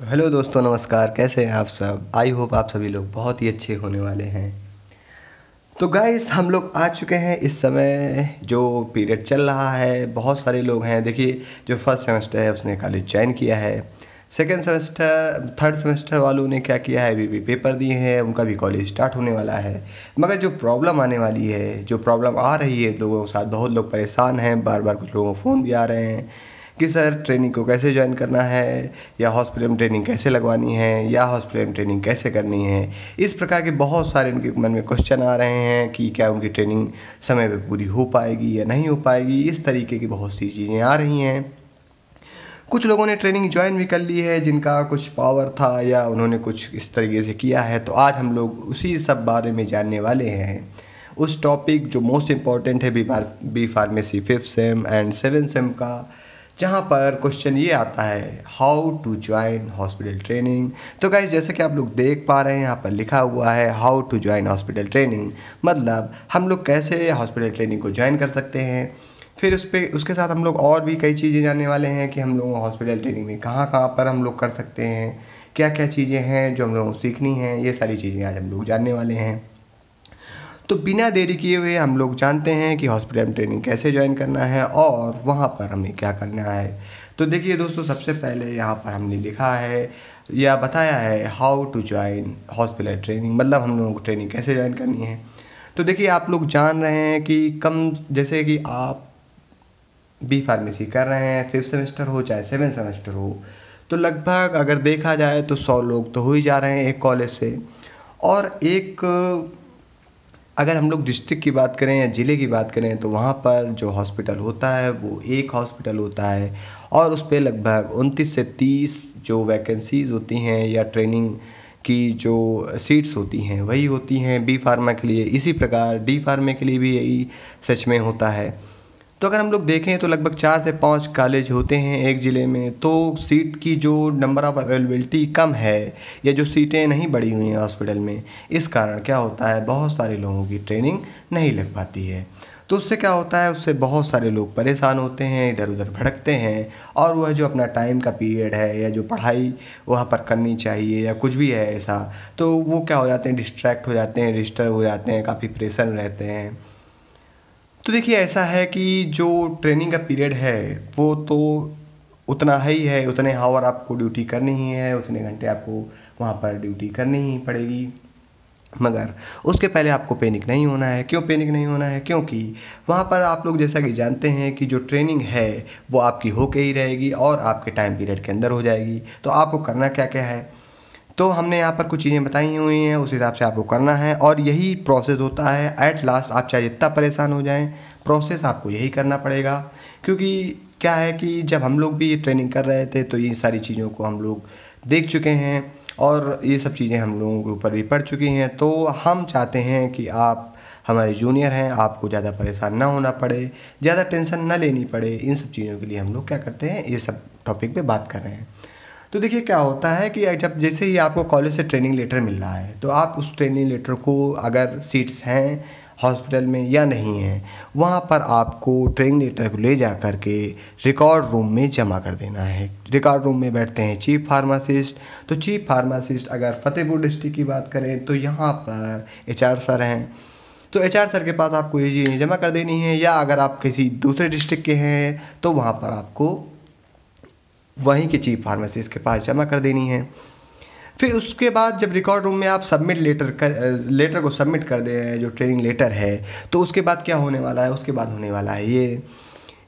तो हेलो दोस्तों, नमस्कार। कैसे हैं आप सब? आई होप आप सभी लोग बहुत ही अच्छे होने वाले हैं। तो गाइस, हम लोग आ चुके हैं इस समय जो पीरियड चल रहा है। बहुत सारे लोग हैं, देखिए, जो फर्स्ट सेमेस्टर है उसने कॉलेज ज्वाइन किया है। सेकेंड सेमेस्टर, थर्ड सेमेस्टर वालों ने क्या किया है, अभी पेपर दिए हैं, उनका भी कॉलेज स्टार्ट होने वाला है। मगर जो प्रॉब्लम आने वाली है, जो प्रॉब्लम आ रही है लोगों के साथ, बहुत लोग परेशान हैं। बार बार कुछ लोगों को फ़ोन भी आ रहे हैं कि सर ट्रेनिंग को कैसे ज्वाइन करना है, या हॉस्पिटल में ट्रेनिंग कैसे लगवानी है, या हॉस्पिटल में ट्रेनिंग कैसे करनी है। इस प्रकार के बहुत सारे उनके मन में क्वेश्चन आ रहे हैं कि क्या उनकी ट्रेनिंग समय पे पूरी हो पाएगी या नहीं हो पाएगी। इस तरीके की बहुत सी चीज़ें आ रही हैं। कुछ लोगों ने ट्रेनिंग ज्वाइन भी कर ली है, जिनका कुछ पावर था या उन्होंने कुछ इस तरीके से किया है। तो आज हम लोग उसी सब बारे में जानने वाले हैं। उस टॉपिक जो मोस्ट इम्पॉर्टेंट है B pharmacy 5th sem and 7th sem का, जहाँ पर क्वेश्चन ये आता है, how to join hospital training. तो गाइस, जैसे कि आप लोग देख पा रहे हैं, यहाँ पर लिखा हुआ है how to join hospital training. मतलब हम लोग कैसे हॉस्पिटल ट्रेनिंग को ज्वाइन कर सकते हैं। फिर उसके साथ हम लोग और भी कई चीज़ें जानने वाले हैं कि हम लोग हॉस्पिटल ट्रेनिंग में कहाँ कहाँ पर हम लोग कर सकते हैं, क्या क्या चीज़ें हैं जो हम लोगों को सीखनी हैं। ये सारी चीज़ें आज हम लोग जानने वाले हैं। तो बिना देरी किए हुए हम लोग जानते हैं कि हॉस्पिटल में ट्रेनिंग कैसे ज्वाइन करना है और वहाँ पर हमें क्या करना है। तो देखिए दोस्तों, सबसे पहले यहाँ पर हमने लिखा है या बताया है how to join hospital training, मतलब हम लोगों को ट्रेनिंग कैसे ज्वाइन करनी है। तो देखिए, आप लोग जान रहे हैं कि जैसे कि आप बी फार्मेसी कर रहे हैं, 5th सेमेस्टर हो चाहे 7th सेमेस्टर हो, तो लगभग अगर देखा जाए तो 100 लोग तो हो ही जा रहे हैं एक कॉलेज से। और एक, अगर हम लोग डिस्ट्रिक्ट की बात करें या ज़िले की बात करें, तो वहाँ पर जो हॉस्पिटल होता है वो एक हॉस्पिटल होता है और उस पे लगभग 29 से 30 जो वैकेंसीज़ होती हैं या ट्रेनिंग की जो सीट्स होती हैं वही होती हैं बी फार्मा के लिए। इसी प्रकार डी फार्मा के लिए भी यही सच में होता है। तो अगर हम लोग देखें तो लगभग 4 से 5 कॉलेज होते हैं एक ज़िले में, तो सीट की जो नंबर ऑफ़ अवेलेबिलिटी कम है या जो सीटें नहीं बढ़ी हुई हैं हॉस्पिटल में, इस कारण क्या होता है, बहुत सारे लोगों की ट्रेनिंग नहीं लग पाती है। तो उससे क्या होता है, उससे बहुत सारे लोग परेशान होते हैं, इधर उधर भटकते हैं और वह जो अपना टाइम का पीरियड है या जो पढ़ाई वहाँ पर करनी चाहिए या कुछ भी है ऐसा, तो वो क्या हो जाते हैं, डिस्ट्रैक्ट हो जाते हैं, डिस्टर्ब हो जाते हैं, काफ़ी प्रेशर में रहते हैं। तो देखिए, ऐसा है कि जो ट्रेनिंग का पीरियड है वो तो उतना ही है, उतने हावर आपको ड्यूटी करनी ही है, उतने घंटे आपको वहाँ पर ड्यूटी करनी ही पड़ेगी। मगर उसके पहले आपको पैनिक नहीं होना है। क्यों पैनिक नहीं होना है? क्योंकि वहाँ पर आप लोग जैसा कि जानते हैं कि जो ट्रेनिंग है वो आपकी होके ही रहेगी और आपके टाइम पीरियड के अंदर हो जाएगी। तो आपको करना क्या क्या है, तो हमने यहाँ पर कुछ चीज़ें बताई हुई हैं, उस हिसाब से आपको करना है और यही प्रोसेस होता है। एट लास्ट आप चाहे जितना परेशान हो जाएं, प्रोसेस आपको यही करना पड़ेगा। क्योंकि क्या है कि जब हम लोग भी ये ट्रेनिंग कर रहे थे तो ये सारी चीज़ों को हम लोग देख चुके हैं और ये सब चीज़ें हम लोगों के ऊपर भी पड़ चुकी हैं। तो हम चाहते हैं कि आप हमारे जूनियर हैं, आपको ज़्यादा परेशान ना होना पड़े, ज़्यादा टेंशन ना लेनी पड़े। इन सब चीज़ों के लिए हम लोग क्या करते हैं, ये सब टॉपिक पे बात कर रहे हैं। तो देखिए, क्या होता है कि जब जैसे ही आपको कॉलेज से ट्रेनिंग लेटर मिल रहा है, तो आप उस ट्रेनिंग लेटर को, अगर सीट्स हैं हॉस्पिटल में या नहीं हैं, वहाँ पर आपको ट्रेनिंग लेटर को ले जा कर के रिकॉर्ड रूम में जमा कर देना है। रिकॉर्ड रूम में बैठते हैं चीफ फार्मासिस्ट। तो चीफ फार्मासिस्ट अगर फतेहपुर डिस्ट्रिक्ट की बात करें तो यहाँ पर एचआर सर हैं। तो एचआर सर के पास आपको ये चीज़ें जमा कर देनी है, या अगर आप किसी दूसरे डिस्ट्रिक्ट के हैं तो वहाँ पर आपको वहीं के चीफ फार्मासिस्ट के पास जमा कर देनी है। फिर उसके बाद जब रिकॉर्ड रूम में आप लेटर को सबमिट कर दें, जो ट्रेनिंग लेटर है, तो उसके बाद क्या होने वाला है, उसके बाद होने वाला है ये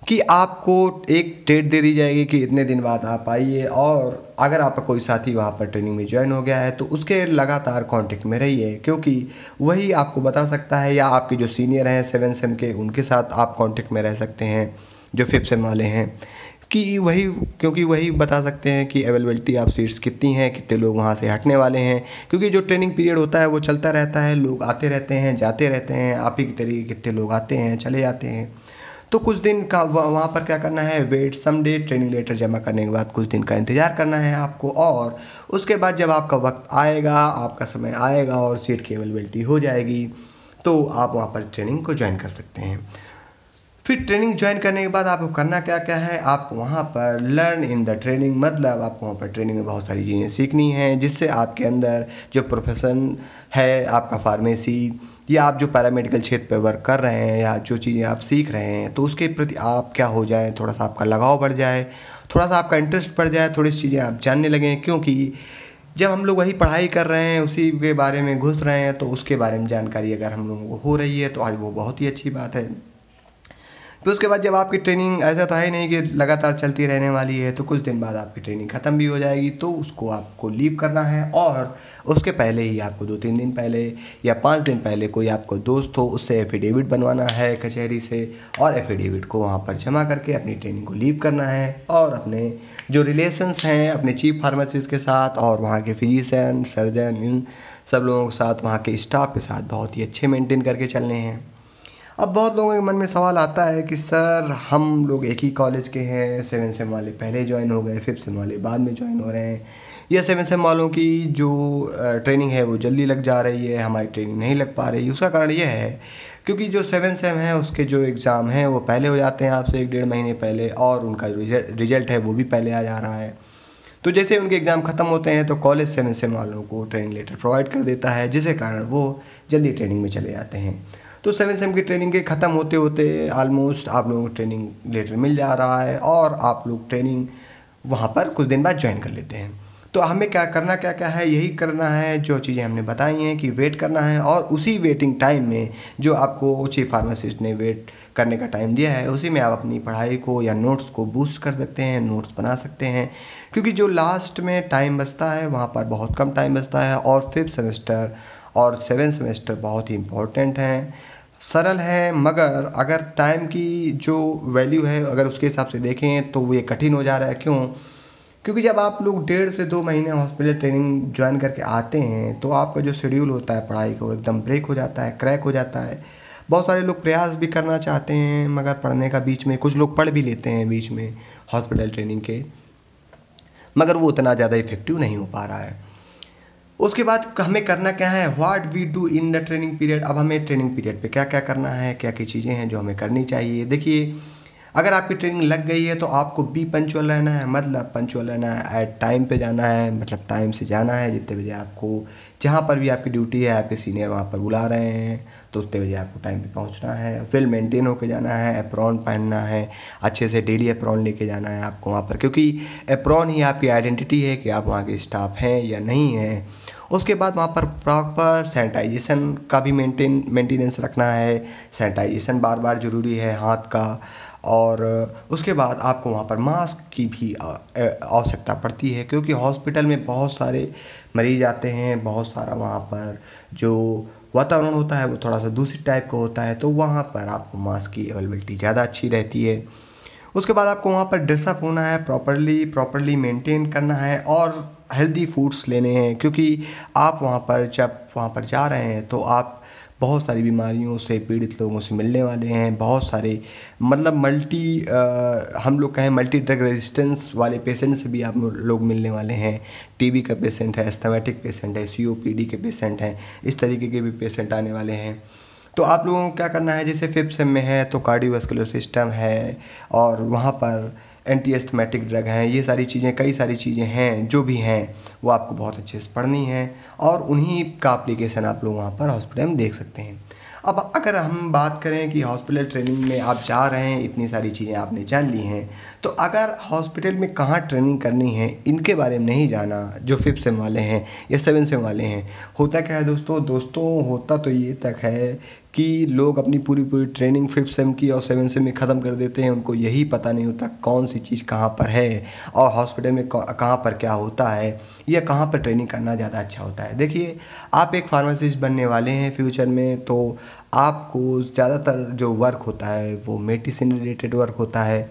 कि आपको एक डेट दे दी जाएगी कि इतने दिन बाद आप आइए, और अगर आपका कोई साथी वहाँ पर ट्रेनिंग में ज्वाइन हो गया है तो उसके लगातार कांटेक्ट में रहिए, क्योंकि वही आपको बता सकता है, या आपके जो सीनियर हैं 7 सेम के, उनके साथ आप कांटेक्ट में रह सकते हैं जो 5th सेम वाले हैं, कि वही, क्योंकि वही बता सकते हैं कि अवेलेबिलिटी ऑफ सीट्स कितनी हैं, कितने लोग वहाँ से हटने वाले हैं। क्योंकि जो ट्रेनिंग पीरियड होता है वो चलता रहता है, लोग आते रहते हैं, जाते रहते हैं, आप ही की तरीके कितने लोग आते हैं, चले जाते हैं। तो कुछ दिन का वहाँ पर क्या करना है, wait some day, training letter जमा करने के बाद कुछ दिन का इंतज़ार करना है आपको, और उसके बाद जब आपका वक्त आएगा, आपका समय आएगा और सीट की अवेलेबिलिटी हो जाएगी, तो आप वहाँ पर ट्रेनिंग को ज्वाइन कर सकते हैं। फिर ट्रेनिंग ज्वाइन करने के बाद आपको करना क्या क्या है, आपको वहाँ पर लर्न इन द ट्रेनिंग, मतलब आपको वहाँ पर ट्रेनिंग में बहुत सारी चीज़ें सीखनी हैं जिससे आपके अंदर जो प्रोफेशन है आपका फार्मेसी या आप जो पैरामेडिकल क्षेत्र पर वर्क कर रहे हैं या जो चीज़ें आप सीख रहे हैं तो उसके प्रति आप क्या हो जाए, थोड़ा सा आपका लगाव बढ़ जाए, थोड़ा सा आपका इंटरेस्ट बढ़ जाए, थोड़ी सी चीज़ें आप जानने लगें। क्योंकि जब हम लोग वही पढ़ाई कर रहे हैं, उसी के बारे में घुस रहे हैं, तो उसके बारे में जानकारी अगर हम लोगों को हो रही है तो आज वो बहुत ही अच्छी बात है। फिर उसके बाद जब आपकी ट्रेनिंग, ऐसा तो है नहीं कि लगातार चलती रहने वाली है, तो कुछ दिन बाद आपकी ट्रेनिंग ख़त्म भी हो जाएगी, तो उसको आपको लीव करना है और उसके पहले ही आपको 2-3 दिन पहले या 5 दिन पहले कोई आपको दोस्त हो उससे एफिडेविट बनवाना है कचहरी से, और एफिडेविट को वहाँ पर जमा करके अपनी ट्रेनिंग को लीव करना है और अपने जो रिलेशंस हैं अपने चीफ फार्मासिस्ट के साथ और वहाँ के फिजिशियन, सर्जन, इन सब लोगों के साथ, वहाँ के स्टाफ के साथ बहुत ही अच्छे मेंटेन करके चलने हैं। अब बहुत लोगों के मन में सवाल आता है कि सर हम लोग एक ही कॉलेज के हैं, 7 सेम वाले पहले ज्वाइन हो गए, 5 सेम वाले बाद में ज्वाइन हो रहे हैं, या 7 सेम वालों की जो ट्रेनिंग है वो जल्दी लग जा रही है, हमारी ट्रेनिंग नहीं लग पा रही। उसका कारण ये है क्योंकि जो 7 सेम है उसके जो एग्ज़ाम हैं वो पहले हो जाते हैं आपसे 1-1.5 महीने पहले, और उनका रिजल्ट है वो भी पहले आ जा रहा है। तो जैसे उनके एग्ज़ाम ख़त्म होते हैं तो कॉलेज 7 सेम वालों को ट्रेनिंग लेटर प्रोवाइड कर देता है, जिसके कारण वो जल्दी ट्रेनिंग में चले जाते हैं। तो 7 सेम की ट्रेनिंग के ख़त्म होते होते ऑलमोस्ट आप लोगों को ट्रेनिंग लेटर मिल जा रहा है और आप लोग ट्रेनिंग वहाँ पर कुछ दिन बाद ज्वाइन कर लेते हैं। तो हमें क्या करना क्या क्या है, यही करना है जो चीज़ें हमने बताई हैं कि वेट करना है, और उसी वेटिंग टाइम में जो आपको चीफ फार्मासिस्ट ने वेट करने का टाइम दिया है उसी में आप अपनी पढ़ाई को या नोट्स को बूस्ट कर सकते हैं, नोट्स बना सकते हैं। क्योंकि जो लास्ट में टाइम बचता है वहाँ पर बहुत कम टाइम बचता है, और 5th सेमेस्टर और 7th सेमेस्टर बहुत ही इम्पोर्टेंट हैं, सरल है, मगर अगर टाइम की जो वैल्यू है अगर उसके हिसाब से देखें तो ये कठिन हो जा रहा है। क्यों? क्योंकि जब आप लोग 1.5 से 2 महीने हॉस्पिटल ट्रेनिंग ज्वाइन करके आते हैं तो आपका जो शेड्यूल होता है पढ़ाई का वो एकदम ब्रेक हो जाता है, क्रैक हो जाता है। बहुत सारे लोग प्रयास भी करना चाहते हैं मगर पढ़ने का बीच में, कुछ लोग पढ़ भी लेते हैं बीच में हॉस्पिटल ट्रेनिंग के, मगर वो उतना ज़्यादा इफेक्टिव नहीं हो पा रहा है। उसके बाद हमें करना क्या है, what we do in the training period. अब हमें ट्रेनिंग पीरियड पे क्या क्या करना है, क्या क्या चीज़ें हैं जो हमें करनी चाहिए। देखिए, अगर आपकी ट्रेनिंग लग गई है तो आपको बी पंचुअल रहना है, मतलब पंचुअल रहना है, एट टाइम पे जाना है, मतलब टाइम से जाना है। जितने बजे आपको जहाँ पर भी आपकी ड्यूटी है, आपके सीनियर वहाँ पर बुला रहे हैं तो उतने बजे आपको टाइम पे पहुँचना है। वेल मेंटेन होके जाना है, एप्रॉन पहनना है, अच्छे से डेली एप्रॉन लेके जाना है आपको वहाँ पर, क्योंकि एप्रॉन ही आपकी आइडेंटिटी है कि आप वहाँ के स्टाफ हैं या नहीं हैं। उसके बाद वहाँ पर प्रॉपर सैनिटाइजेशन का भी मेंटेनेंस रखना है। सैनिटाइजेशन बार बार ज़रूरी है हाथ का, और उसके बाद आपको वहाँ पर मास्क की भी आवश्यकता पड़ती है, क्योंकि हॉस्पिटल में बहुत सारे मरीज आते हैं, बहुत सारा वहाँ पर जो वातावरण होता है वो थोड़ा सा दूसरी टाइप का होता है, तो वहाँ पर आपको मास्क की अवेलेबिलिटी ज़्यादा अच्छी रहती है। उसके बाद आपको वहाँ पर ड्रेसअप होना है, प्रॉपरली मेंटेन करना है, और हेल्दी फूड्स लेने हैं, क्योंकि आप वहाँ पर जब वहाँ पर जा रहे हैं तो आप बहुत सारी बीमारियों से पीड़ित लोगों से मिलने वाले हैं। बहुत सारे मतलब हम लोग कहें मल्टी ड्रग रेजिस्टेंस वाले पेशेंट से भी आप लोग मिलने वाले हैं। टीबी का पेशेंट है, एस्थमेटिक पेशेंट है, सीओपीडी के पेशेंट हैं, इस तरीके के भी पेशेंट आने वाले हैं। तो आप लोगों को क्या करना है, जैसे 5th सेम में है तो कार्डियोवैस्कुलर सिस्टम है, और वहाँ पर एंटी एस्थमेटिक ड्रग हैं, ये सारी चीज़ें, कई सारी चीज़ें हैं जो भी हैं वो आपको बहुत अच्छे से पढ़नी है, और उन्हीं का एप्लीकेशन आप लोग वहाँ पर हॉस्पिटल में देख सकते हैं। अब अगर हम बात करें कि हॉस्पिटल ट्रेनिंग में आप जा रहे हैं, इतनी सारी चीज़ें आपने जान ली हैं, तो अगर हॉस्पिटल में कहाँ ट्रेनिंग करनी है इनके बारे में नहीं जाना, जो 5th सेम वाले हैं या 7th सेम वाले हैं, होता क्या है दोस्तों होता तो ये तक है कि लोग अपनी पूरी ट्रेनिंग 5th सेम की और 7th सेम में ख़त्म कर देते हैं। उनको यही पता नहीं होता कौन सी चीज़ कहाँ पर है, और हॉस्पिटल में कहाँ पर क्या होता है, या कहाँ पर ट्रेनिंग करना ज़्यादा अच्छा होता है। देखिए, आप एक फार्मासिस्ट बनने वाले हैं फ्यूचर में, तो आपको ज़्यादातर जो वर्क होता है वो मेडिसिन रिलेटेड वर्क होता है।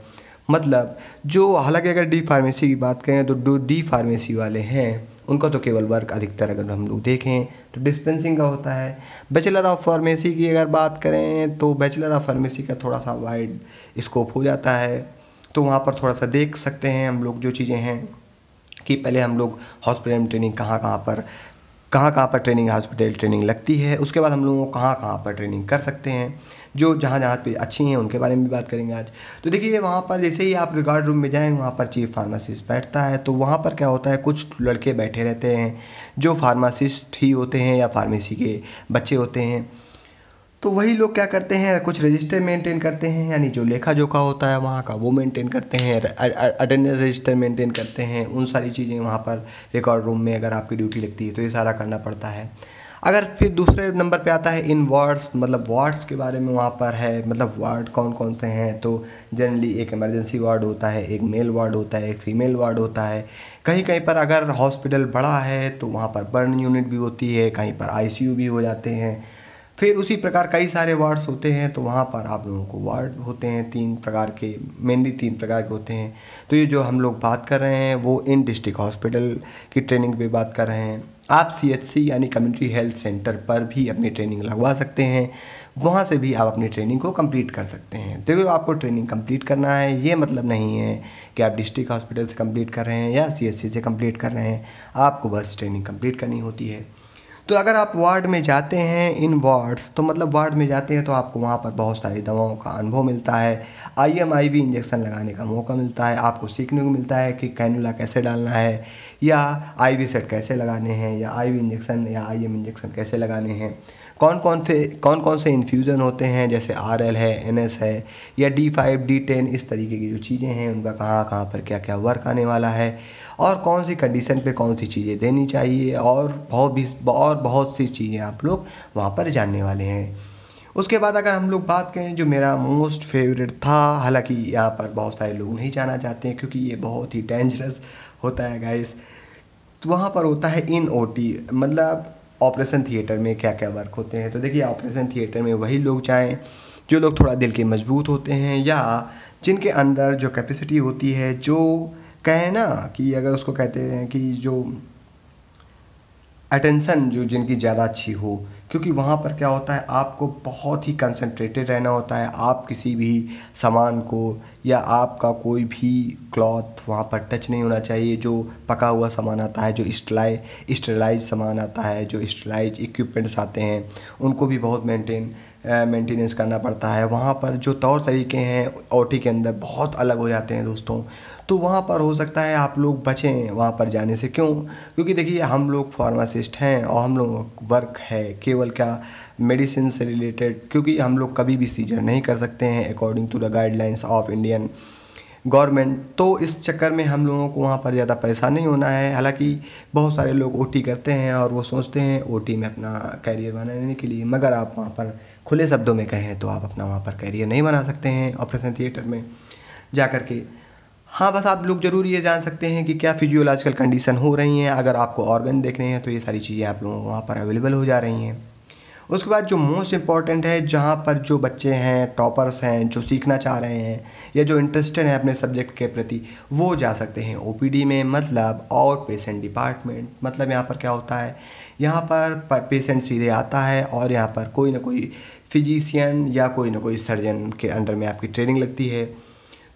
मतलब जो, हालांकि अगर डी फार्मेसी की बात करें तो जो डी फार्मेसी वाले हैं उनका तो केवल वर्क अधिकतर अगर हम लोग देखें तो डिस्पेंसिंग का होता है। बैचलर ऑफ फार्मेसी की अगर बात करें तो बैचलर ऑफ फार्मेसी का थोड़ा सा वाइड स्कोप हो जाता है, तो वहाँ पर थोड़ा सा देख सकते हैं हम लोग जो चीज़ें हैं कि पहले हम लोग हॉस्पिटल में ट्रेनिंग कहाँ कहाँ पर कहाँ कहाँ पर ट्रेनिंग हॉस्पिटल ट्रेनिंग लगती है, उसके बाद हम लोगों को कहाँ कहाँ पर ट्रेनिंग कर सकते हैं, जो जहाँ जहाँ पे अच्छी हैं उनके बारे में भी बात करेंगे आज। तो देखिए वहाँ पर जैसे ही आप रिकॉर्ड रूम में जाएँ, वहाँ पर चीफ फार्मासिस्ट बैठता है। तो वहाँ पर क्या होता है, कुछ लड़के बैठे रहते हैं जो फार्मासिस्ट ही होते हैं या फार्मेसी के बच्चे होते हैं। तो वही लोग क्या करते हैं, कुछ रजिस्टर मेंटेन करते हैं, यानी जो लेखा जोखा होता है वहाँ का वो मेंटेन करते हैं, अटेंडेंस रजिस्टर मेंटेन करते हैं, उन सारी चीज़ें वहाँ पर रिकॉर्ड रूम में अगर आपकी ड्यूटी लगती है तो ये सारा करना पड़ता है। अगर फिर दूसरे नंबर पे आता है इन वार्ड्स, मतलब वार्ड्स के बारे में वहाँ पर है, मतलब वार्ड कौन कौन से हैं। तो जनरली एक इमरजेंसी वार्ड होता है, एक मेल वार्ड होता है, एक फीमेल वार्ड होता है। कहीं कहीं पर अगर हॉस्पिटल बड़ा है तो वहाँ पर बर्न यूनिट भी होती है, कहीं पर आईसीयू भी हो जाते हैं। फिर उसी प्रकार कई सारे वार्ड्स होते हैं, तो वहाँ पर आप लोगों को वार्ड होते हैं 3 प्रकार के, मेनली 3 प्रकार के होते हैं। तो ये जो हम लोग बात कर रहे हैं वो इन डिस्ट्रिक्ट हॉस्पिटल की ट्रेनिंग पे बात कर रहे हैं। आप सीएचसी यानी कम्युनिटी हेल्थ सेंटर पर भी अपनी ट्रेनिंग लगवा सकते हैं, वहाँ से भी आप अपनी ट्रेनिंग को कंप्लीट कर सकते हैं। देखो आपको ट्रेनिंग कंप्लीट करना है, ये मतलब नहीं है कि आप डिस्ट्रिक्ट हॉस्पिटल से कंप्लीट कर रहे हैं या सीएचसी से कंप्लीट कर रहे हैं, आपको बस ट्रेनिंग कंप्लीट करनी होती है। तो अगर आप वार्ड में जाते हैं, इन वार्ड्स, तो मतलब वार्ड में जाते हैं तो आपको वहाँ पर बहुत सारी दवाओं का अनुभव मिलता है, आईएमआईवी इंजेक्शन लगाने का मौका मिलता है, आपको सीखने को मिलता है कि कैनुला कैसे डालना है, या आईवी सेट कैसे लगाने हैं, या आईवी इंजेक्शन या आईएम इंजेक्शन कैसे लगाने हैं, कौन कौन से इन्फ्यूज़न होते हैं, जैसे आरएल है, एनएस है, या D5 D10, इस तरीके की जो चीज़ें हैं उनका कहाँ कहाँ पर क्या क्या वर्क आने वाला है, और कौन सी कंडीशन पे कौन सी चीज़ें देनी चाहिए, और बहुत सी चीज़ें आप लोग वहाँ पर जानने वाले हैं। उसके बाद अगर हम लोग बात करें, जो मेरा मोस्ट फेवरेट था, हालांकि यहाँ पर बहुत सारे लोग नहीं जाना चाहते हैं क्योंकि ये बहुत ही डेंजरस होता है गाइस। तो वहाँ पर होता है इन ओटी, मतलब ऑपरेशन थिएटर में क्या क्या वर्क होते हैं। तो देखिए ऑपरेशन थिएटर में वही लोग जाएँ जो लोग थोड़ा दिल के मजबूत होते हैं, या जिनके अंदर जो कैपेसिटी होती है, जो कहें ना कि अगर उसको कहते हैं कि जो अटेंशन जो जिनकी ज़्यादा अच्छी हो। क्योंकि वहाँ पर क्या होता है, आपको बहुत ही कंसंट्रेटेड रहना होता है। आप किसी भी सामान को या आपका कोई भी क्लॉथ वहाँ पर टच नहीं होना चाहिए। जो पका हुआ सामान आता है, जो स्टेरलाइज सामान आता है, जो स्टेरलाइज इक्विपमेंट्स आते हैं, उनको भी बहुत मेंटेनेंस करना पड़ता है। वहाँ पर जो तौर तरीके हैं ओटी के अंदर बहुत अलग हो जाते हैं दोस्तों। तो वहाँ पर हो सकता है आप लोग बचें वहाँ पर जाने से। क्यों? क्योंकि देखिए हम लोग फार्मासिस्ट हैं और हम लोग वर्क है केवल क्या, मेडिसिन से रिलेटेड। क्योंकि हम लोग कभी भी सीजर नहीं कर सकते हैं according to the guidelines of Indian government. तो इस चक्कर में हम लोगों को वहाँ पर ज़्यादा परेशान नहीं होना है। हालांकि बहुत सारे लोग ओटी करते हैं और वो सोचते हैं ओटी में अपना कैरियर बनाने के लिए, मगर आप वहाँ पर खुले शब्दों में कहें तो आप अपना वहाँ पर कैरियर नहीं बना सकते हैं ऑपरेशन थिएटर में जा कर के। हाँ, बस आप लोग ज़रूर ये जान सकते हैं कि क्या फिजियोलॉजिकल कंडीशन हो रही हैं। अगर आपको ऑर्गन देखने हैं तो ये सारी चीज़ें आप लोगों को वहाँ पर अवेलेबल हो जा रही हैं। उसके बाद जो मोस्ट इम्पॉर्टेंट है, जहाँ पर जो बच्चे हैं, टॉपर्स हैं, जो सीखना चाह रहे हैं या जो इंटरेस्टेड हैं अपने सब्जेक्ट के प्रति, वो जा सकते हैं ओपीडी में, मतलब आउट पेशेंट डिपार्टमेंट। मतलब यहाँ पर क्या होता है, यहाँ पर पेशेंट सीधे आता है और यहाँ पर कोई ना कोई फिजिशियन या कोई ना कोई सर्जन के अंडर में आपकी ट्रेनिंग लगती है।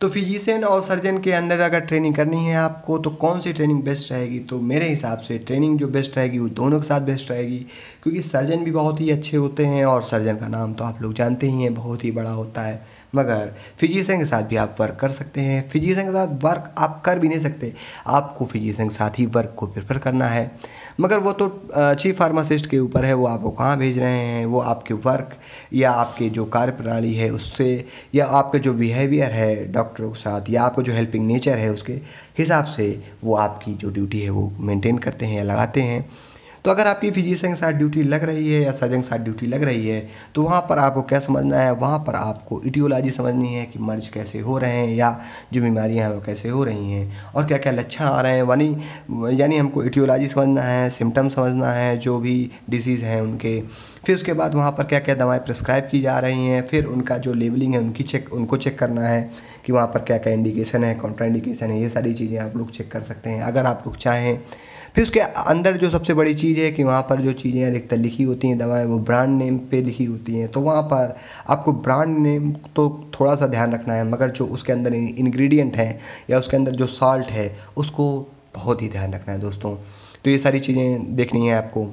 तो फिजिशियन और सर्जन के अंदर अगर ट्रेनिंग करनी है आपको, तो कौन सी ट्रेनिंग बेस्ट रहेगी? तो मेरे हिसाब से ट्रेनिंग जो बेस्ट रहेगी वो दोनों के साथ बेस्ट रहेगी। क्योंकि सर्जन भी बहुत ही अच्छे होते हैं और सर्जन का नाम तो आप लोग जानते ही हैं, बहुत ही बड़ा होता है। मगर फिजिशियन के साथ भी आप वर्क कर सकते हैं। फिजिशियन के साथ वर्क आप कर भी नहीं सकते, आपको फिजिशियन के साथ ही वर्क को प्रेफर करना है। मगर वो तो चीफ फार्मासिस्ट के ऊपर है, वो आपको कहाँ भेज रहे हैं, वो आपके वर्क या आपके जो कार्य प्रणाली है उससे, या आपका जो बिहेवियर है डॉक्टरों के साथ, या आपका जो हेल्पिंग नेचर है उसके हिसाब से वो आपकी जो ड्यूटी है वो मेंटेन करते हैं या लगाते हैं। तो अगर आपकी फिजिशियन के साथ ड्यूटी लग रही है या सर्जन के साथ ड्यूटी लग रही है, तो वहाँ पर आपको क्या समझना है, वहाँ पर आपको इटियोलॉजी समझनी है कि मर्ज कैसे हो रहे हैं या जो बीमारियाँ हैं वो कैसे हो रही हैं और क्या क्या लक्षण आ रहे हैं। यानी हमको इटियोलॉजी समझना है, सिम्टम समझना है जो भी डिसीज़ हैं उनके। फिर उसके बाद वहाँ पर क्या क्या दवाएँ प्रिस्क्राइब की जा रही हैं, फिर उनका जो लेबलिंग है उनको चेक करना है कि वहाँ पर क्या क्या इंडिकेशन है, कॉन्ट्राइंडिकेशन है, ये सारी चीज़ें आप लोग चेक कर सकते हैं अगर आप लोग चाहें। फिर उसके अंदर जो सबसे बड़ी चीज़ है कि वहाँ पर जो चीज़ें अधिकतर लिखी होती हैं दवाएं, वो ब्रांड नेम पे लिखी होती हैं। तो वहाँ पर आपको ब्रांड नेम तो थोड़ा सा ध्यान रखना है, मगर जो उसके अंदर इंग्रेडिएंट हैं या उसके अंदर जो साल्ट है उसको बहुत ही ध्यान रखना है दोस्तों। तो ये सारी चीज़ें देखनी है आपको।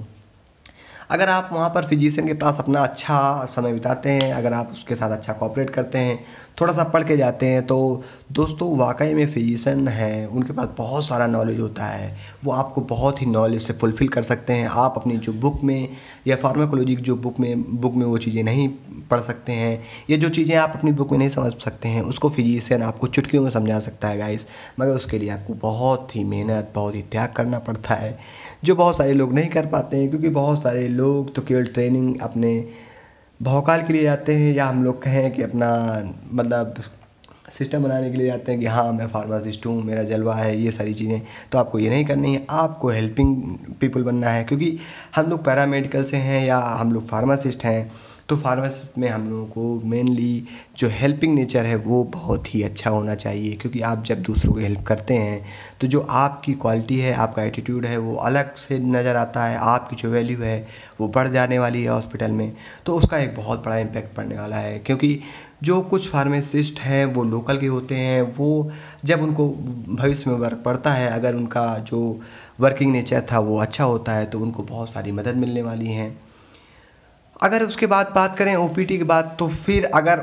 अगर आप वहाँ पर फिजिशियन के पास अपना अच्छा समय बिताते हैं, अगर आप उसके साथ अच्छा कोऑपरेट करते हैं, थोड़ा सा पढ़ के जाते हैं, तो दोस्तों वाकई में फिजिशियन हैं, उनके पास बहुत सारा नॉलेज होता है। वो आपको बहुत ही नॉलेज से फुलफ़िल कर सकते हैं। आप अपनी जो बुक में या फार्माकोलॉजी की जो बुक में वो चीज़ें नहीं पढ़ सकते हैं, या जो चीज़ें आप अपनी बुक में नहीं समझ सकते हैं, उसको फिजिशियन आपको चुटकियों में समझा सकता है गाइस। मगर उसके लिए आपको बहुत ही मेहनत, बहुत ही त्याग करना पड़ता है, जो बहुत सारे लोग नहीं कर पाते हैं। क्योंकि बहुत सारे लोग तो केवल ट्रेनिंग अपने भौकाल के लिए जाते हैं, या हम लोग कहें कि अपना मतलब सिस्टम बनाने के लिए जाते हैं कि हाँ मैं फार्मासिस्ट हूँ, मेरा जलवा है, ये सारी चीज़ें। तो आपको ये नहीं करनी है, आपको हेल्पिंग पीपल बनना है। क्योंकि हम लोग पैरामेडिकल से हैं या हम लोग फार्मासिस्ट हैं, तो फार्मासिस्ट में हम लोगों को मेनली जो हेल्पिंग नेचर है वो बहुत ही अच्छा होना चाहिए। क्योंकि आप जब दूसरों को हेल्प करते हैं तो जो आपकी क्वालिटी है, आपका एटीट्यूड है, वो अलग से नज़र आता है। आपकी जो वैल्यू है वो बढ़ जाने वाली है हॉस्पिटल में, तो उसका एक बहुत बड़ा इम्पैक्ट पड़ने वाला है। क्योंकि जो कुछ फार्मासिस्ट हैं वो लोकल के होते हैं, वो जब उनको भविष्य में वर्क पड़ता है, अगर उनका जो वर्किंग नेचर था वो अच्छा होता है, तो उनको बहुत सारी मदद मिलने वाली है। अगर उसके बाद बात करें ओपीडी की बात, तो फिर अगर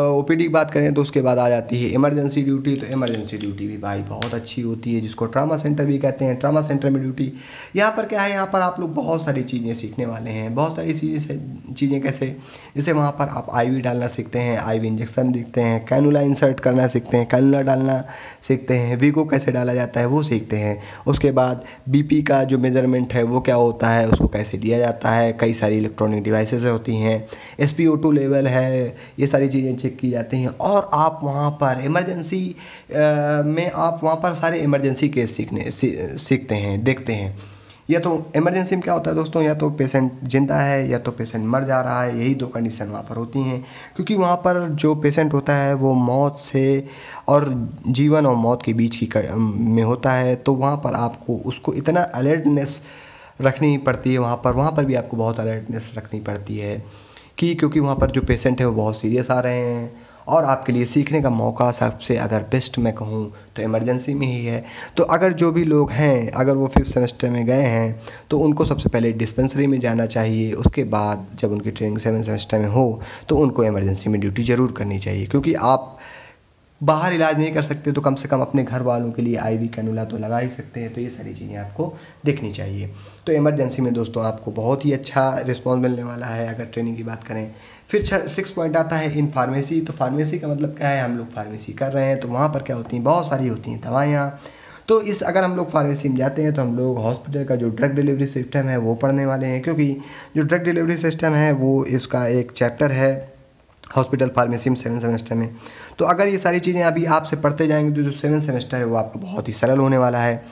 ओपीडी की बात करें तो उसके बाद आ जाती है इमरजेंसी ड्यूटी। तो इमरजेंसी ड्यूटी भी भाई बहुत अच्छी होती है, जिसको ट्रामा सेंटर भी कहते हैं। ट्रामा सेंटर में ड्यूटी, यहाँ पर क्या है, यहाँ पर आप लोग बहुत सारी चीज़ें सीखने वाले हैं। बहुत सारी चीज़ें कैसे, जैसे वहाँ पर आप आईवी डालना सीखते हैं, आईवी इंजेक्शन सीखते हैं, कैनुला इंसर्ट करना सीखते हैं, कैनुला डालना सीखते हैं, वीगो कैसे डाला जाता है वो सीखते हैं। उसके बाद बीपी का जो मेजरमेंट है वो क्या होता है, उसको कैसे दिया जाता है। कई सारी इलेक्ट्रॉनिक डिवाइसेस होती हैं, SpO2 लेवल है, ये सारी चीज़ें चेक की जाती हैं। और आप वहाँ पर इमरजेंसी में आप वहाँ पर सारे इमरजेंसी केस सीखते हैं, देखते हैं। या तो इमरजेंसी में क्या होता है दोस्तों, या तो पेशेंट जिंदा है या तो पेशेंट मर जा रहा है, यही दो कंडीशन वहाँ पर होती हैं। क्योंकि वहाँ पर जो पेशेंट होता है वो मौत से और जीवन और मौत के बीच में होता है, तो वहाँ पर आपको उसको इतना अलर्टनेस रखनी पड़ती है। वहाँ पर भी आपको बहुत अलर्टनेस रखनी पड़ती है कि क्योंकि वहाँ पर जो पेशेंट है वो बहुत सीरियस आ रहे हैं, और आपके लिए सीखने का मौका सबसे अगर बेस्ट मैं कहूँ तो इमरजेंसी में ही है। तो अगर जो भी लोग हैं, अगर वो 5th सेमेस्टर में गए हैं, तो उनको सबसे पहले डिस्पेंसरी में जाना चाहिए। उसके बाद जब उनकी ट्रेनिंग 7th सेमेस्टर में हो तो उनको इमरजेंसी में ड्यूटी ज़रूर करनी चाहिए। क्योंकि आप बाहर इलाज नहीं कर सकते तो कम से कम अपने घर वालों के लिए आईवी कैनुला तो लगा ही सकते हैं। तो ये सारी चीज़ें आपको देखनी चाहिए। तो इमरजेंसी में दोस्तों आपको बहुत ही अच्छा रिस्पॉन्स मिलने वाला है अगर ट्रेनिंग की बात करें। फिर 6 पॉइंट आता है इन फार्मेसी। तो फार्मेसी का मतलब क्या है, हम लोग फार्मेसी कर रहे हैं तो वहाँ पर क्या होती हैं, बहुत सारी होती हैं दवाइयाँ। तो अगर हम लोग फार्मेसी में जाते हैं तो हम लोग हॉस्पिटल का जो ड्रग डिलीवरी सिस्टम है वो पढ़ने वाले हैं। क्योंकि जो ड्रग डिलीवरी सिस्टम है वो इसका एक चैप्टर है हॉस्पिटल फार्मेसी में 7th सेमेस्टर में। तो अगर ये सारी चीज़ें अभी आपसे पढ़ते जाएंगे तो जो 7th सेमेस्टर है वो आपको बहुत ही सरल होने वाला है।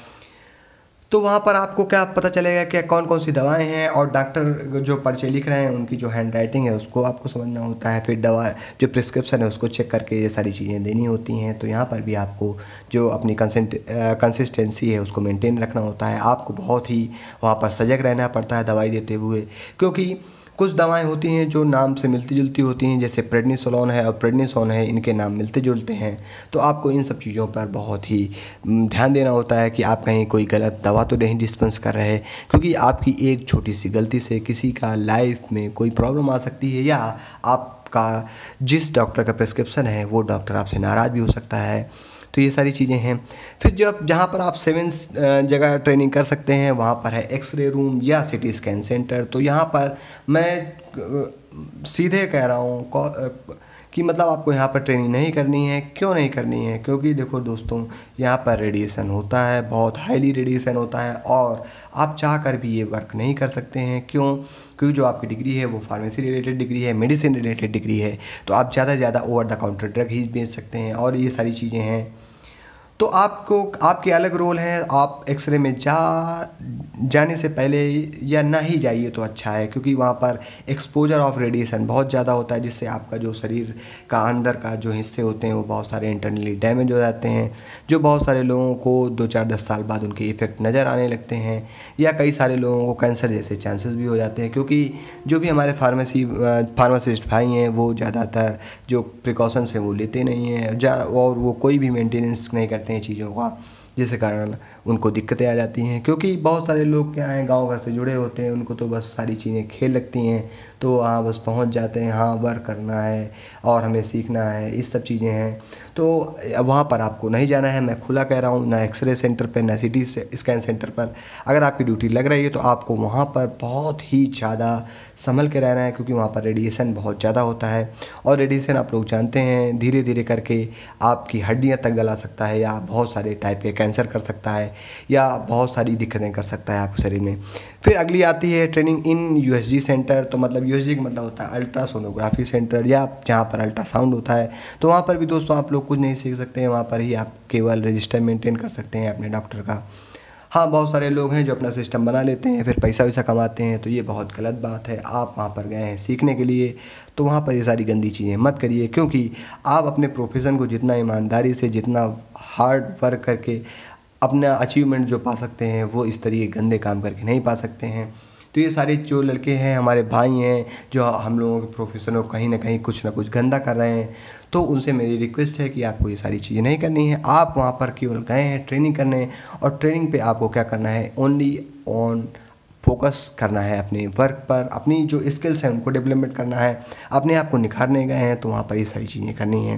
तो वहाँ पर आपको क्या पता चलेगा कि कौन कौन सी दवाएं हैं, और डॉक्टर जो पर्चे लिख रहे हैं उनकी जो हैंड राइटिंग है उसको आपको समझना होता है। फिर दवा जो प्रिस्क्रिप्शन है उसको चेक करके ये सारी चीज़ें देनी होती हैं। तो यहाँ पर भी आपको जो अपनी कंसिस्टेंसी है उसको मेंटेन रखना होता है। आपको बहुत ही वहाँ पर सजग रहना पड़ता है दवाई देते हुए। क्योंकि कुछ दवाएं होती हैं जो नाम से मिलती जुलती होती हैं, जैसे प्रेडनिसोलोन है और प्रेडनिसोन है, इनके नाम मिलते जुलते हैं। तो आपको इन सब चीज़ों पर बहुत ही ध्यान देना होता है कि आप कहीं कोई गलत दवा तो नहीं डिस्पेंस कर रहे। क्योंकि आपकी एक छोटी सी गलती से किसी का लाइफ में कोई प्रॉब्लम आ सकती है, या आपका जिस डॉक्टर का प्रिस्क्रिप्शन है वो डॉक्टर आपसे नाराज़ भी हो सकता है। तो ये सारी चीज़ें हैं। फिर जहाँ पर आप 7 जगह ट्रेनिंग कर सकते हैं वहाँ पर है एक्सरे रूम या सिटी स्कैन सेंटर। तो यहाँ पर मैं सीधे कह रहा हूँ कि मतलब आपको यहाँ पर ट्रेनिंग नहीं करनी है। क्यों नहीं करनी है? क्योंकि देखो दोस्तों, यहाँ पर रेडिएशन होता है, बहुत हाईली रेडिएशन होता है, और आप चाह कर भी ये वर्क नहीं कर सकते हैं। क्यों? क्योंकि जो आपकी डिग्री है वो फार्मेसी रिलेटेड डिग्री है, मेडिसिन रिलेटेड डिग्री है। तो आप ज़्यादा से ज़्यादा ओवर द काउंटर ड्रग ही बेच सकते हैं, और ये सारी चीज़ें हैं। तो आपके अलग रोल हैं। आप एक्सरे में जाने से पहले या ना ही जाइए तो अच्छा है। क्योंकि वहाँ पर एक्सपोजर ऑफ रेडिएशन बहुत ज़्यादा होता है, जिससे आपका जो शरीर का अंदर का जो हिस्से होते हैं वो बहुत सारे इंटरनली डैमेज हो जाते हैं, जो बहुत सारे लोगों को 2-4-10 साल बाद उनके इफ़ेक्ट नज़र आने लगते हैं, या कई सारे लोगों को कैंसर जैसे चांसेस भी हो जाते हैं। क्योंकि जो भी हमारे फार्मासिस्ट भाई हैं वो ज़्यादातर जो प्रिकॉशंस हैं वो लेते नहीं हैं, और वो कोई भी मेंटेनेंस नहीं करते हैं चीज़ों का, जिसके कारण उनको दिक्कतें आ जाती हैं। क्योंकि बहुत सारे लोग क्या हैं, गांव घर से जुड़े होते हैं, उनको तो बस सारी चीज़ें खेल लगती हैं, तो वहाँ बस पहुँच जाते हैं, हाँ वर्क करना है और हमें सीखना है, इस सब चीज़ें हैं। तो वहाँ पर आपको नहीं जाना है, मैं खुला कह रहा हूँ, ना एक्सरे सेंटर पर ना सिटी स्कैन सेंटर पर अगर आपकी ड्यूटी लग रही है तो आपको वहाँ पर बहुत ही ज़्यादा संभल के रहना है, क्योंकि वहाँ पर रेडिएशन बहुत ज़्यादा होता है। और रेडिएशन आप लोग जानते हैं धीरे धीरे करके आपकी हड्डियाँ तक गला सकता है, या बहुत सारे टाइप के कैंसर कर सकता है, या बहुत सारी दिक्कतें कर सकता है आपके शरीर में। फिर अगली आती है ट्रेनिंग इन यूएसजी सेंटर। तो मतलब यूएसजी का मतलब होता है अल्ट्रासोनोग्राफी सेंटर, या जहाँ पर अल्ट्रासाउंड होता है। तो वहाँ पर भी दोस्तों आप लोग कुछ नहीं सीख सकते हैं, वहाँ पर ही आप केवल रजिस्टर मेंटेन कर सकते हैं अपने डॉक्टर का। हाँ, बहुत सारे लोग हैं जो अपना सिस्टम बना लेते हैं, फिर पैसा वैसा कमाते हैं, तो ये बहुत गलत बात है। आप वहाँ पर गए हैं सीखने के लिए, तो वहाँ पर ये सारी गंदी चीज़ें मत करिए, क्योंकि आप अपने प्रोफेशन को जितना ईमानदारी से, जितना हार्ड वर्क करके अपना अचीवमेंट जो पा सकते हैं, वो इस तरीके गंदे काम करके नहीं पा सकते हैं। तो ये सारे जो लड़के हैं, हमारे भाई हैं, जो हम लोगों के प्रोफेशन को कहीं ना कहीं कुछ ना कुछ गंदा कर रहे हैं, तो उनसे मेरी रिक्वेस्ट है कि आपको ये सारी चीज़ें नहीं करनी है। आप वहाँ पर केवल गए हैं ट्रेनिंग करने, और ट्रेनिंग पे आपको क्या करना है, ओनली ऑन फोकस करना है अपने वर्क पर, अपनी जो स्किल्स हैं उनको डेवलपमेंट करना है, अपने आप को निखारने गए हैं तो वहाँ पर ये सारी चीज़ें करनी है।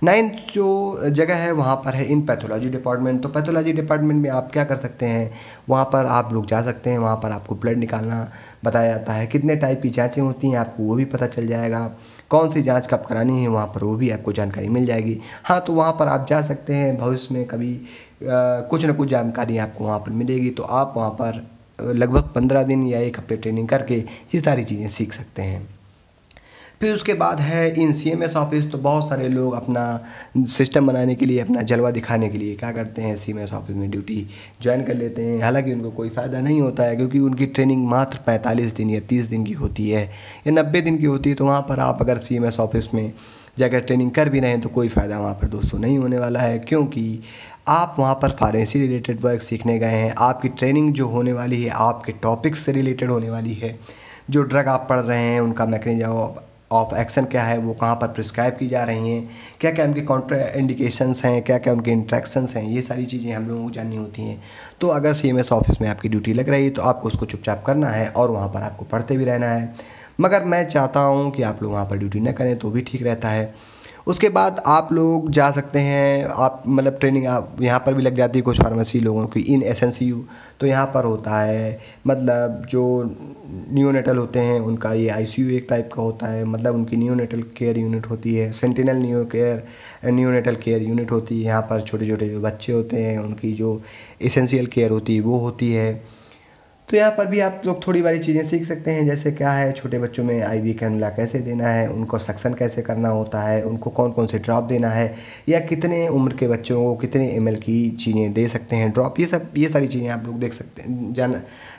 9th जो जगह है वहाँ पर है इन पैथोलॉजी डिपार्टमेंट। तो पैथोलॉजी डिपार्टमेंट में आप क्या कर सकते हैं, वहाँ पर आप लोग जा सकते हैं, वहाँ पर आपको ब्लड निकालना बताया जाता है, कितने टाइप की जाँचें होती हैं आपको वो भी पता चल जाएगा, कौन सी जाँच कब करानी है वहाँ पर वो भी आपको जानकारी मिल जाएगी। हाँ, तो वहाँ पर आप जा सकते हैं, भविष्य में कभी कुछ ना कुछ जानकारी आपको वहाँ पर मिलेगी, तो आप वहाँ पर लगभग 15 दिन या 1 हफ्ते ट्रेनिंग करके ये सारी चीज़ें सीख सकते हैं। फिर उसके बाद है इन सीएमएस ऑफिस। तो बहुत सारे लोग अपना सिस्टम बनाने के लिए, अपना जलवा दिखाने के लिए क्या करते हैं, सीएमएस ऑफिस में ड्यूटी ज्वाइन कर लेते हैं। हालांकि उनको कोई फ़ायदा नहीं होता है, क्योंकि उनकी ट्रेनिंग मात्र 45 दिन या 30 दिन की होती है या 90 दिन की होती है। तो वहाँ पर आप अगर सीएमएस ऑफिस में जाकर ट्रेनिंग कर भी रहे हैं तो कोई फ़ायदा वहाँ पर दोस्तों नहीं होने वाला है, क्योंकि आप वहाँ पर फार्मेसी रिलेटेड वर्क सीखने गए हैं। आपकी ट्रेनिंग जो होने वाली है आपके टॉपिक्स से रिलेटेड होने वाली है। जो ड्रग आप पढ़ रहे हैं उनका मैकेनिज्म ऑफ एक्शन क्या है, वो कहाँ पर प्रिस्क्राइब की जा रही हैं, क्या क्या उनके काउंटर इंडिकेशंस हैं, क्या क्या उनके इंट्रैक्शंस हैं, ये सारी चीज़ें हम लोगों को जाननी होती हैं। तो अगर सीएमएस ऑफिस में आपकी ड्यूटी लग रही है तो आपको उसको चुपचाप करना है, और वहाँ पर आपको पढ़ते भी रहना है। मगर मैं चाहता हूँ कि आप लोग वहाँ पर ड्यूटी न करें तो भी ठीक रहता है। उसके बाद आप लोग जा सकते हैं, आप मतलब ट्रेनिंग आप यहाँ पर भी लग जाती है कुछ फार्मेसी लोगों की इन एसएनसीयू। तो यहाँ पर होता है मतलब जो न्यूनेटल होते हैं उनका ये आईसीयू एक टाइप का होता है, मतलब उनकी न्यूनेटल केयर यूनिट होती है, सेंटिनल न्यूनेटल केयर यूनिट होती है। यहाँ पर छोटे छोटे जो बच्चे होते हैं उनकी जो एसेंशियल केयर होती है वो होती है। तो यहाँ पर भी आप लोग थोड़ी बारी चीज़ें सीख सकते हैं, जैसे क्या है, छोटे बच्चों में आईवी कैनुला कैसे देना है, उनको सक्शन कैसे करना होता है, उनको कौन कौन से ड्रॉप देना है, या कितने उम्र के बच्चों को कितने ml की चीज़ें दे सकते हैं ड्रॉप, ये सारी चीज़ें आप लोग देख सकते हैं,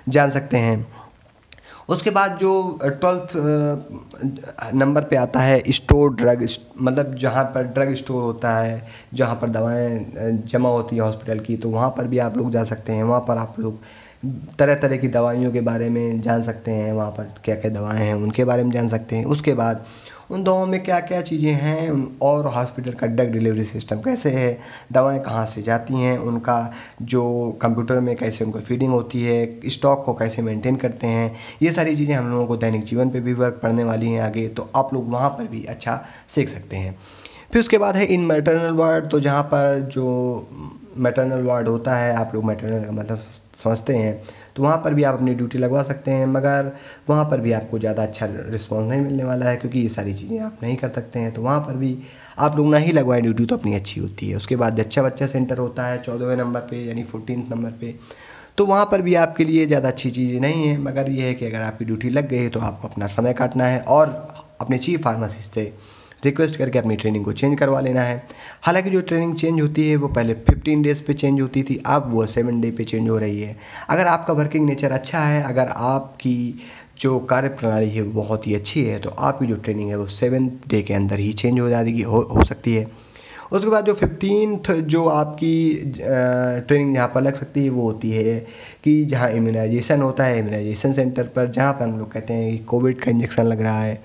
जान सकते हैं। उसके बाद जो 12th नंबर पे आता है स्टोर ड्रग, मतलब जहाँ पर ड्रग स्टोर होता है, जहाँ पर दवाएं जमा होती है हॉस्पिटल की, तो वहाँ पर भी आप लोग जा सकते हैं। वहाँ पर आप लोग तरह तरह की दवाइयों के बारे में जान सकते हैं, वहाँ पर क्या क्या दवाएं हैं उनके बारे में जान सकते हैं। उसके बाद उन दवाओं में क्या क्या चीज़ें हैं, और हॉस्पिटल का ड्रग डिलीवरी सिस्टम कैसे है, दवाएं कहाँ से जाती हैं, उनका जो कंप्यूटर में कैसे उनको फीडिंग होती है, स्टॉक को कैसे मेंटेन करते हैं, ये सारी चीज़ें हम लोगों को दैनिक जीवन पे भी वर्क पड़ने वाली हैं आगे, तो आप लोग वहाँ पर भी अच्छा सीख सकते हैं। फिर उसके बाद है इन मैटरनल वार्ड। तो जहाँ पर जो मैटरनल वार्ड होता है, आप लोग मैटरनल का मतलब समझते हैं, तो वहाँ पर भी आप अपनी ड्यूटी लगवा सकते हैं, मगर वहाँ पर भी आपको ज़्यादा अच्छा रिस्पॉन्स नहीं मिलने वाला है, क्योंकि ये सारी चीज़ें आप नहीं कर सकते हैं। तो वहाँ पर भी आप लोग ना ही लगवाएं ड्यूटी तो अपनी अच्छी होती है। उसके बाद जच्चा बच्चा सेंटर होता है 14वें नंबर पे, यानी 14th नंबर पे। तो वहाँ पर भी आपके लिए ज़्यादा अच्छी चीज़ें नहीं है, मगर ये है कि अगर आपकी ड्यूटी लग गई तो आपको अपना समय काटना है और अपने चीफ फार्मासिस्ट से रिक्वेस्ट करके अपनी ट्रेनिंग को चेंज करवा लेना है। हालांकि जो ट्रेनिंग चेंज होती है वो पहले 15 डेज़ पे चेंज होती थी, अब वो 7 डे पे चेंज हो रही है। अगर आपका वर्किंग नेचर अच्छा है, अगर आपकी जो कार्य प्रणाली है वो बहुत ही अच्छी है, तो आपकी जो ट्रेनिंग है वो 7 डे के अंदर ही चेंज हो जाएगी, हो सकती है। उसके बाद जो 15th जो आपकी ट्रेनिंग जहाँ पर लग सकती है वो होती है कि जहाँ इम्यूनाइजेशन होता है, इम्यूनाइजेशन सेंटर पर, जहाँ पर हम लोग कहते हैं कि कोविड का इंजेक्शन लग रहा है,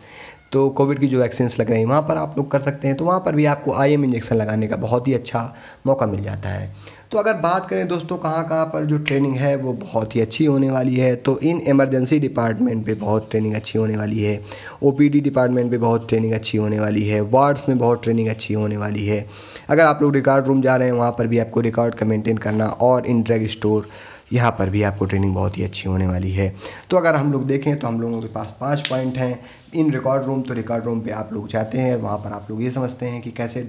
तो कोविड की जो वैक्सीन्स लग रही हैं वहाँ पर आप लोग कर सकते हैं, तो वहाँ पर भी आपको IM इंजेक्शन लगाने का बहुत ही अच्छा मौका मिल जाता है। तो अगर बात करें दोस्तों कहाँ कहाँ पर जो ट्रेनिंग है वो बहुत ही अच्छी होने वाली है, तो इन इमरजेंसी डिपार्टमेंट पे बहुत ट्रेनिंग अच्छी होने वाली है, OPD डिपार्टमेंट पे बहुत ट्रेनिंग अच्छी होने वाली है, वार्ड्स में बहुत ट्रेनिंग अच्छी होने वाली है। अगर आप लोग रिकॉर्ड रूम जा रहे हैं वहाँ पर भी आपको रिकॉर्ड का मेंटेन करना, और इन ड्रग स्टोर यहाँ पर भी आपको ट्रेनिंग बहुत ही अच्छी होने वाली है। तो अगर हम लोग देखें तो हम लोगों के पास 5 पॉइंट हैं इन रिकॉर्ड रूम। तो रिकॉर्ड रूम पे आप लोग जाते हैं, वहाँ पर आप लोग ये समझते हैं कि कैसे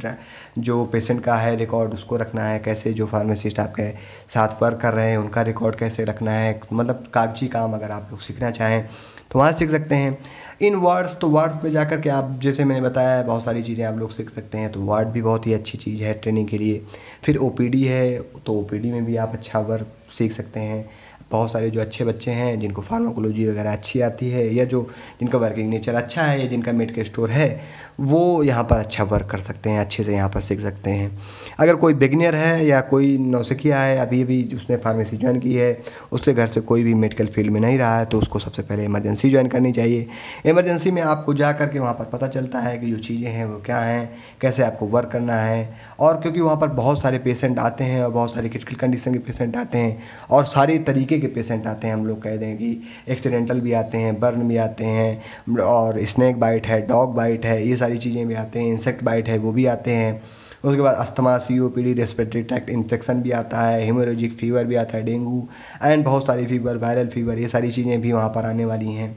जो पेशेंट का है रिकॉर्ड उसको रखना है, कैसे जो फार्मासिस्ट आपके साथ वर्क कर रहे हैं उनका रिकॉर्ड कैसे रखना है, मतलब कागजी काम अगर आप लोग सीखना चाहें तो वहाँ सीख सकते हैं। इन वार्ड्स, तो वार्ड्स में जाकर के आप, जैसे मैंने बताया है, बहुत सारी चीज़ें आप लोग सीख सकते हैं, तो वार्ड भी बहुत ही अच्छी चीज़ है ट्रेनिंग के लिए। फिर OPD है, तो OPD में भी आप अच्छा वर्क सीख सकते हैं। बहुत सारे जो अच्छे बच्चे हैं जिनको फार्माकोलॉजी वगैरह अच्छी आती है, या जो जिनका वर्किंग नेचर अच्छा है, या जिनका मेडिकल स्टोर है, वो यहाँ पर अच्छा वर्क कर सकते हैं, अच्छे से यहाँ पर सीख सकते हैं। अगर कोई बिगिनर है या कोई नौसिखिया है, अभी अभी उसने फार्मेसी ज्वाइन की है, उसके घर से कोई भी मेडिकल फील्ड में नहीं रहा है, तो उसको सबसे पहले इमरजेंसी ज्वाइन करनी चाहिए। इमरजेंसी में आपको जा कर के वहाँ पर पता चलता है कि जो चीज़ें हैं वो क्या हैं, कैसे आपको वर्क करना है। और क्योंकि वहाँ पर बहुत सारे पेशेंट आते हैं और बहुत सारे क्रिटिकल कंडीशन के पेशेंट आते हैं, और सारे तरीके के पेशेंट आते हैं, हम लोग कह दें कि एक्सीडेंटल भी आते हैं, बर्न भी आते हैं, और स्नेक बाइट है, डॉग बाइट है, ये सारी चीज़ें भी आते हैं, इंसेक्ट बाइट है वो भी आते हैं। उसके बाद asthma, COPD, respiratory tract infection भी आता है, हेमोरेजिक फीवर भी आता है, डेंगू एंड बहुत सारी फीवर, वायरल फीवर, ये सारी चीज़ें भी वहाँ पर आने वाली हैं।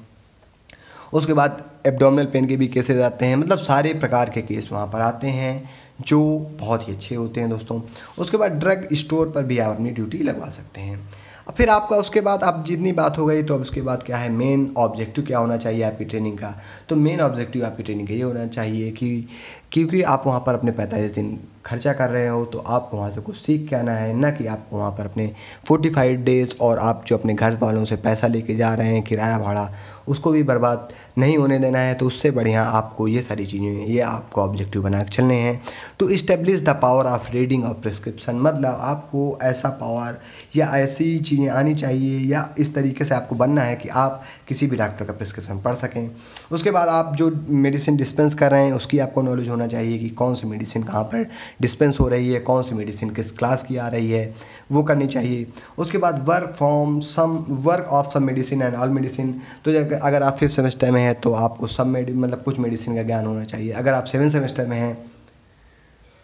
उसके बाद एब्डोमिनल पेन के भी केसेस आते हैं, मतलब सारे प्रकार के केस वहाँ पर आते हैं जो बहुत ही अच्छे होते हैं दोस्तों। उसके बाद ड्रग स्टोर पर भी आप अपनी ड्यूटी लगवा सकते हैं। अब फिर आपका उसके बाद आप जितनी बात हो गई, तो अब उसके बाद क्या है, मेन ऑब्जेक्टिव क्या होना चाहिए आपकी ट्रेनिंग का। तो मेन ऑब्जेक्टिव आपकी ट्रेनिंग का ये होना चाहिए कि क्योंकि आप वहाँ पर अपने 45 दिन खर्चा कर रहे हो, तो आपको वहाँ से कुछ सीख के आना है, ना कि आपको वहाँ पर अपने 45 डेज़ और आप जो अपने घर वालों से पैसा लेके जा रहे हैं किराया भाड़ा, उसको भी बर्बाद नहीं होने देना है। तो उससे बढ़िया आपको ये सारी चीज़ें, ये आपको ऑब्जेक्टिव बना के चलने हैं। तो establish the power of reading of prescription, मतलब आपको ऐसा पावर या ऐसी चीज़ें आनी चाहिए, या इस तरीके से आपको बनना है कि आप किसी भी डॉक्टर का प्रिस्क्रिप्शन पढ़ सकें। उसके बाद आप जो मेडिसिन डिस्पेंस कर रहे हैं उसकी आपको नॉलेज होना चाहिए कि कौन सी मेडिसिन कहाँ पर डिस्पेंस हो रही है, कौन सी मेडिसिन किस क्लास की आ रही है, वो करनी चाहिए। उसके बाद work of some medicine and all medicine, तो अगर आप 5th सेमेस्टर में हैं तो आपको मतलब कुछ मेडिसिन का ज्ञान होना चाहिए। अगर आप 7th सेमेस्टर में हैं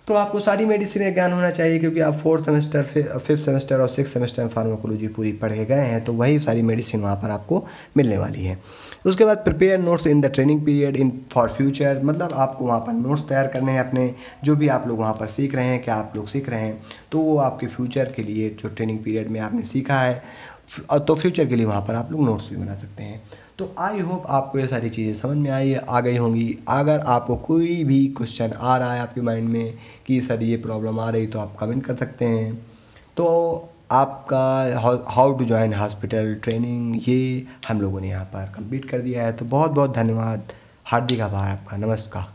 तो आपको सारी मेडिसिन का ज्ञान होना चाहिए, क्योंकि आप 4th सेमेस्टर, 5th सेमेस्टर और 6th सेमेस्टर में फार्माकोलॉजी पूरी पढ़ के गए हैं, तो वही सारी मेडिसिन वहाँ पर आपको मिलने वाली है। उसके बाद prepare notes in the training period in for future, मतलब आपको वहाँ पर नोट्स तैयार करने हैं अपने, जो भी आप लोग वहाँ पर सीख रहे हैं, क्या आप लोग सीख रहे हैं, तो वो आपके फ्यूचर के लिए, जो ट्रेनिंग पीरियड में आपने सीखा है, तो फ्यूचर के लिए वहाँ पर आप लोग नोट्स भी बना सकते हैं। तो आई होप आपको ये सारी चीज़ें समझ में आ गई होंगी। अगर आपको कोई भी क्वेश्चन आ रहा है आपके माइंड में कि सर ये प्रॉब्लम आ रही, तो आप कमेंट कर सकते हैं। तो आपका how to join hospital training, ये हम लोगों ने यहाँ पर कंप्लीट कर दिया है। तो बहुत बहुत धन्यवाद, हार्दिक आभार आपका, नमस्कार।